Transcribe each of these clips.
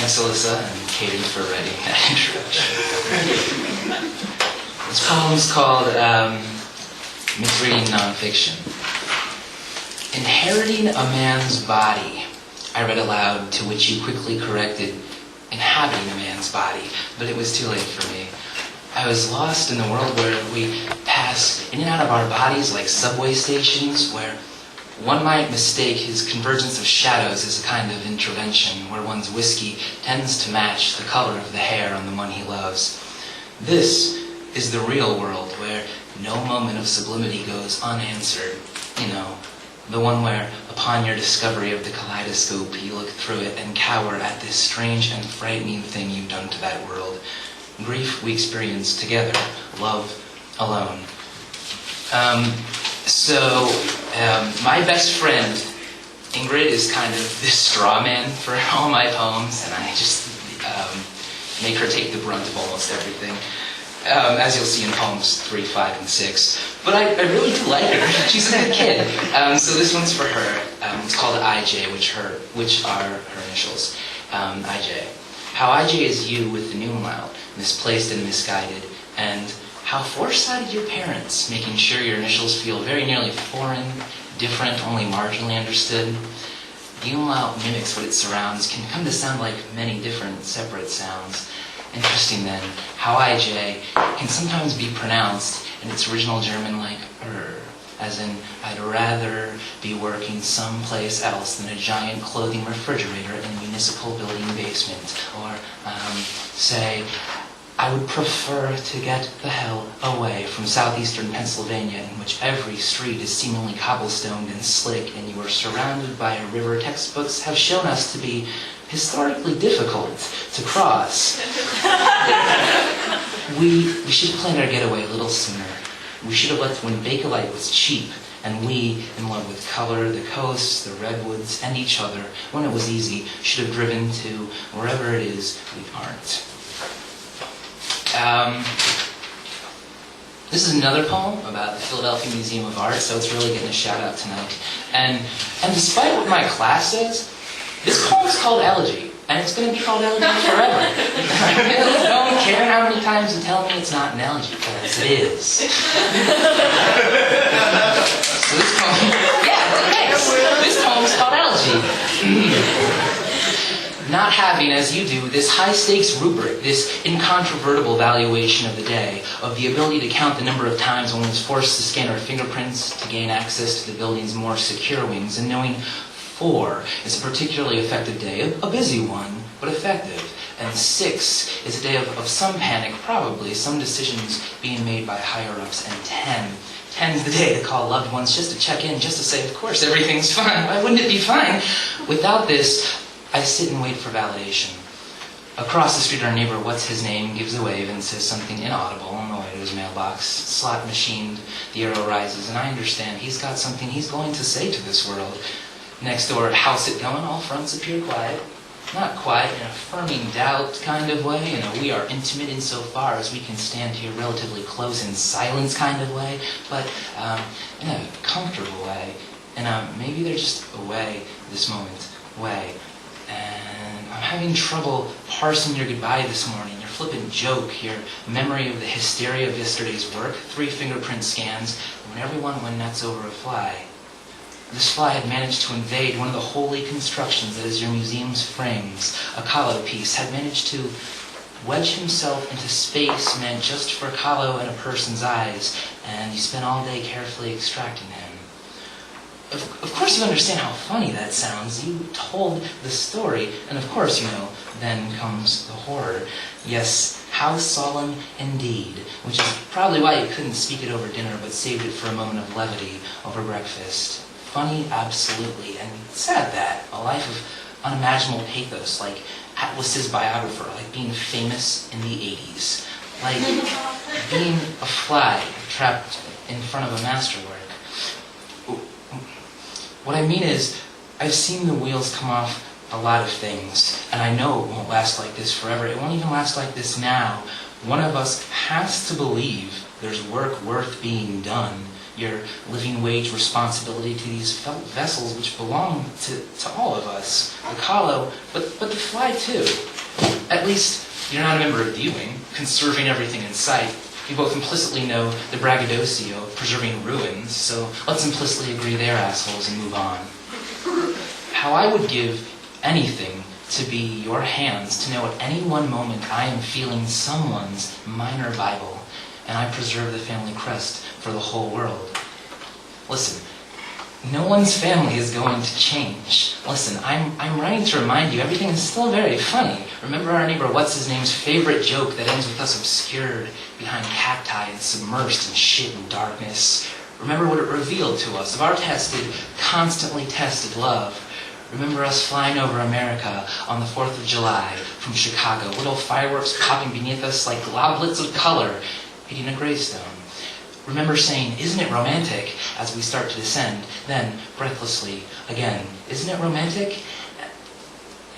Thanks, Alyssa and Katie, for writing that introduction. This poem's called Misreading Nonfiction. Inheriting a man's body, I read aloud, to which you quickly corrected, inhabiting a man's body, but it was too late for me. I was lost in the world where we pass in and out of our bodies like subway stations, where one might mistake his convergence of shadows as a kind of intervention, where one's whiskey tends to match the color of the hair on the one he loves. This is the real world, where no moment of sublimity goes unanswered. You know, the one where, upon your discovery of the kaleidoscope, you look through it and cower at this strange and frightening thing you've done to that world. Grief we experience together, love alone. My best friend, Ingrid, is kind of this straw man for all my poems, and I just make her take the brunt of almost everything, as you'll see in poems 3, 5, and 6. But I really do like her. She's a good kid. So this one's for her. It's called IJ, which are her initials. IJ. How IJ is you with the umlaut, misplaced and misguided, and how foresighted your parents, making sure your initials feel very nearly foreign, different, only marginally understood. The umlaut mimics what it surrounds, can come to sound like many different separate sounds. Interesting then, how IJ can sometimes be pronounced in its original German like as in, I'd rather be working someplace else than a giant clothing refrigerator in a municipal building basement. Or, say, I would prefer to get the hell away from southeastern Pennsylvania, in which every street is seemingly cobblestoned and slick, and you are surrounded by a river textbooks have shown us to be historically difficult to cross. We should have planned our getaway a little sooner. We should have left when Bakelite was cheap, and we, in love with color, the coasts, the redwoods, and each other, when it was easy, should have driven to wherever it is we aren't. This is another poem about the Philadelphia Museum of Art, so it's really getting a shout out tonight. And despite what my class says, this poem's called Elegy, and it's going to be called Elegy forever. Don't care how many times you tell me it's not an elegy, because it is. So this poem, thanks. This poem's called Elegy. Not having, as you do, this high-stakes rubric, this incontrovertible valuation of the day, of the ability to count the number of times one was forced to scan our fingerprints to gain access to the building's more secure wings, and knowing 4 is a particularly effective day, a busy one, but effective. And 6 is a day of some panic, probably, some decisions being made by higher-ups, and 10 is the day to call loved ones just to check in, just to say, of course, everything's fine. Why wouldn't it be fine? Without this, I sit and wait for validation. Across the street, our neighbor, what's his name, gives a wave and says something inaudible on the way to his mailbox. Slot machined, the arrow rises, and I understand he's got something he's going to say to this world. Next door, how's it going? All fronts appear quiet. Not quiet in a affirming doubt kind of way, in a we are intimate insofar as we can stand here relatively close in silence kind of way, but in a comfortable way. And maybe they're just away this moment, way. And I'm having trouble parsing your goodbye this morning, your flippant joke, your memory of the hysteria of yesterday's work, 3 fingerprint scans, when everyone went nuts over a fly. This fly had managed to invade one of the holy constructions that is your museum's frames. A Kahlo piece had managed to wedge himself into space meant just for Kahlo and a person's eyes, and you spent all day carefully extracting him. Of course you understand how funny that sounds. You told the story, and of course you know, then comes the horror. Yes, how solemn indeed, which is probably why you couldn't speak it over dinner, but saved it for a moment of levity over breakfast. Funny, absolutely, and sad that. A life of unimaginable pathos, like Atlas's biographer, like being famous in the 80s, like being a fly trapped in front of a masterwork. What I mean is, I've seen the wheels come off a lot of things, and I know it won't last like this forever. It won't even last like this now, One of us has to believe there's work worth being done. Your living wage responsibility to these felt vessels which belong to all of us. The Kahlo, but the fly too. At least you're not a member of viewing, conserving everything in sight. You both implicitly know the braggadocio of preserving ruins, so let's implicitly agree they're assholes and move on. How I would give anything to be your hands to know at any one moment I am feeling someone's minor Bible, and I preserve the family crest for the whole world. Listen, no one's family is going to change. Listen, I'm writing to remind you everything is still very funny. Remember our neighbor what's-his-name's favorite joke that ends with us obscured behind cacti and submersed in shit and darkness. Remember what it revealed to us of our tested, constantly tested love. Remember us flying over America on the 4th of July from Chicago, little fireworks popping beneath us like globlets of color hitting a gravestone. Remember saying, "Isn't it romantic?" as we start to descend, then, breathlessly, again, "Isn't it romantic?"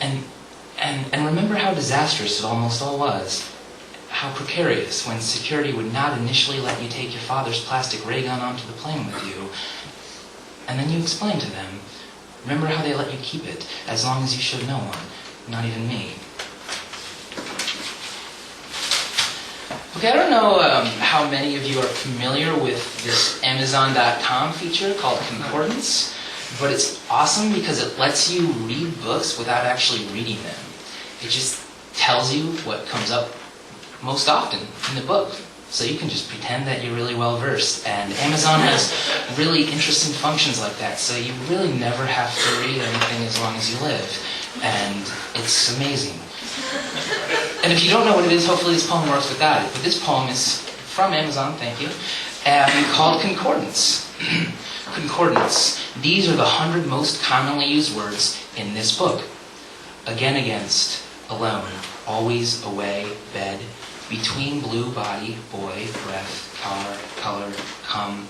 And remember how disastrous it almost all was. How precarious when security would not initially let you take your father's plastic ray gun onto the plane with you. And then you explained to them. Remember how they let you keep it, as long as you showed no one, not even me. Okay, I don't know how many of you are familiar with this Amazon.com feature called Concordance, but it's awesome because it lets you read books without actually reading them. It just tells you what comes up most often in the book. So you can just pretend that you're really well versed. And Amazon has really interesting functions like that, so you really never have to read anything as long as you live. And it's amazing. And if you don't know what it is, hopefully this poem works without it. But this poem is from Amazon, thank you, and called Concordance. Concordance. These are the 100 most commonly used words in this book. Again, against, alone, always, away, bed, between, blue, body, boy, breath, color, come,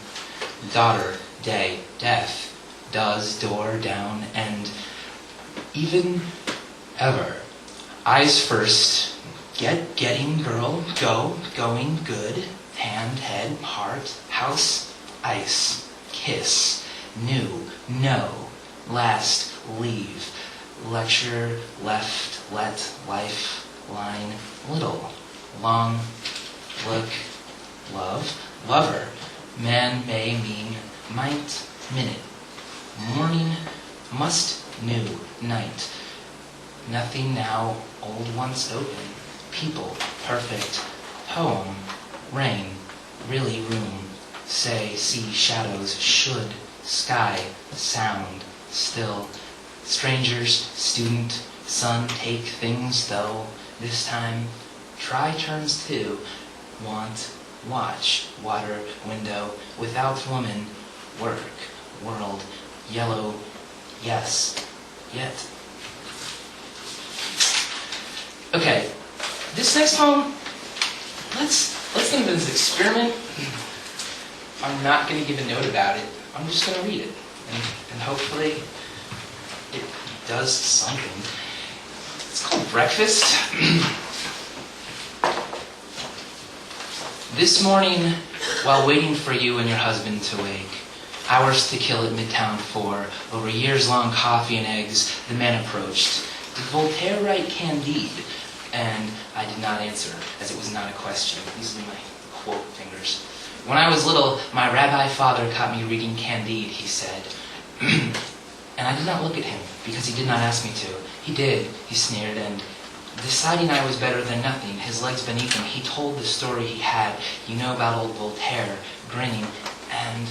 daughter, day, death, does, door, down, and even, ever. Eyes first, getting, girl, go, going, good, hand, head, heart, house, ice, kiss, new, no, last, leave, lecture, left, let, life, line, little, long, look, love, lover, man, may, mean, might, minute, morning, must, new, night, nothing now, old once open, people, perfect, poem, rain, really room, say, see, shadows, should, sky, sound, still, strangers, student, sun, take things, though, this time, try turns two, want, watch, water, window, without woman, work, world, yellow, yes, yet. Okay, this next poem, let's think of it as an experiment. I'm not going to give a note about it. I'm just going to read it, and hopefully it does something. It's called Breakfast. This morning, while waiting for you and your husband to wake, hours to kill at Midtown 4, over years-long coffee and eggs, the man approached. Did Voltaire write Candide? And I did not answer, as it was not a question. These are my quote fingers. When I was little, my rabbi father caught me reading Candide, he said. And I did not look at him, because he did not ask me to. He did, he sneered, and deciding I was better than nothing, his legs beneath him, he told the story he had, you know, about old Voltaire, grinning, and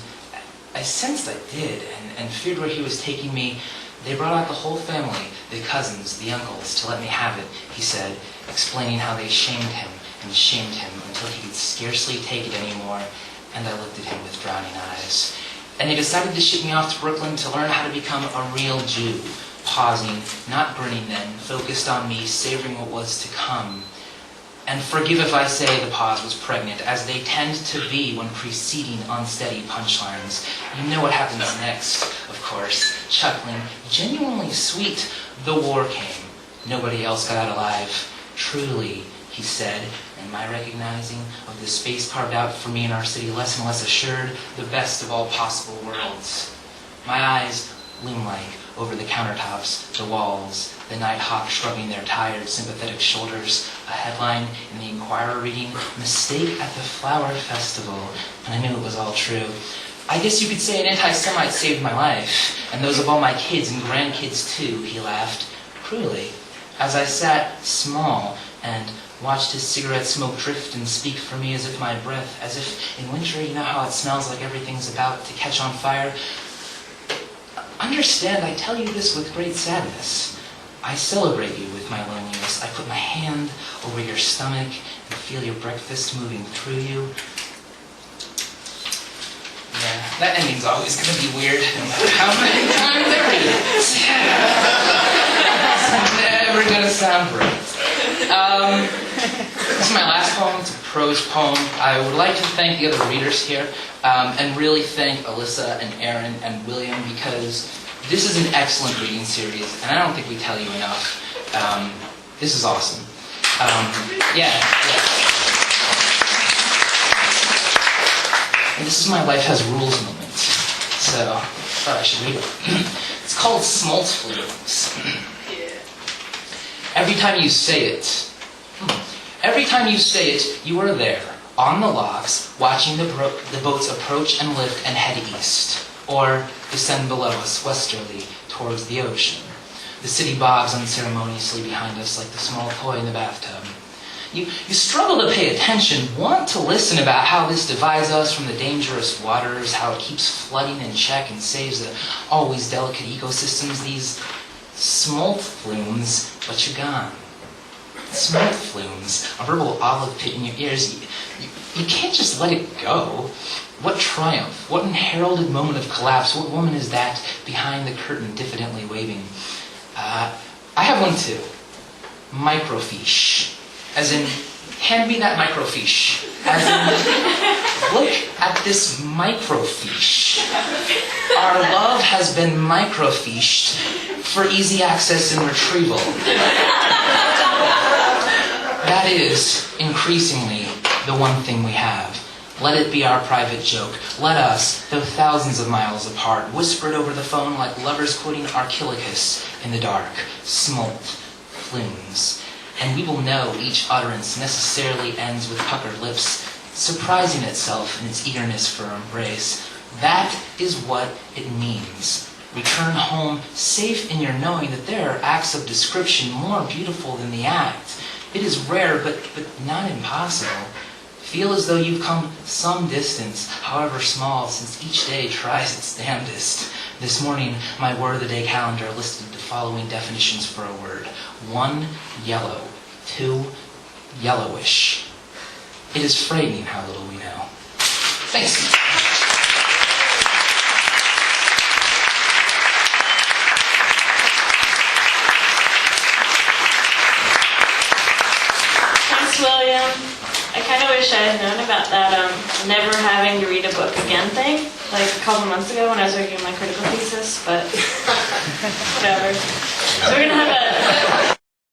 I sensed I did, and feared where he was taking me. They brought out the whole family, the cousins, the uncles, to let me have it, he said, explaining how they shamed him until he could scarcely take it anymore, and I looked at him with drowning eyes. And they decided to ship me off to Brooklyn to learn how to become a real Jew, pausing, not grinning then, focused on me, savoring what was to come. And forgive if I say the pause was pregnant, as they tend to be when preceding unsteady punchlines. You know what happens next, of course. Chuckling, genuinely sweet, the war came. Nobody else got out alive. Truly, he said, and my recognizing of the space carved out for me in our city less and less assured, the best of all possible worlds. My eyes loom-like over the countertops, the walls, the night hawk shrugging their tired, sympathetic shoulders, a headline in the Inquirer reading, "Mistake at the Flower Festival," and I knew it was all true. I guess you could say an anti-Semite saved my life, and those of all my kids and grandkids too, he laughed, cruelly, as I sat small and watched his cigarette smoke drift and speak for me as if my breath, as if in winter, you know how it smells like everything's about to catch on fire? Understand, I tell you this with great sadness. I celebrate you with my loneliness. I put my hand over your stomach and feel your breakfast moving through you. Yeah, that ending's always going to be weird, no matter how many times I read it. It's never going to sound right. This is my last poem. It's a prose poem. I would like to thank the other readers here, and really thank Alyssa and Aaron and William, because this is an excellent reading series, and I don't think we tell you enough. This is awesome. Yeah. And this is my Life Has Rules moment, so I thought I should read it. It's called Smalt Flumes. Every time you say it, you are there, on the locks, watching the boats approach and lift and head east, or descend below us westerly towards the ocean. The city bobs unceremoniously behind us like the small toy in the bathtub. You struggle to pay attention, want to listen about how this divides us from the dangerous waters, how it keeps flooding in check and saves the always delicate ecosystems, these smalt flumes, but you're gone. Smalt flumes, a verbal olive pit in your ears. You can't just let it go. What triumph, what unheralded moment of collapse, what woman is that behind the curtain diffidently waving? I have one too. Microfiche. As in, hand me that microfiche. As in, look at this microfiche. Our love has been microfiched for easy access and retrieval. That is, increasingly, the one thing we have. Let it be our private joke. Let us, though thousands of miles apart, whisper it over the phone like lovers quoting Archilochus in the dark. Smalt flumes. And we will know each utterance necessarily ends with puckered lips, surprising itself in its eagerness for embrace. That is what it means. Return home safe in your knowing that there are acts of description more beautiful than the act. It is rare, but not impossible. Feel as though you've come some distance, however small, since each day tries its damnedest. This morning, my word of the day calendar listed the following definitions for a word. 1, yellow. 2, yellowish. It is frightening how little we know. Thanks. William. I kind of wish I had known about that never having to read a book again thing, like a couple months ago when I was working on my critical thesis, but whatever. So we're going to have a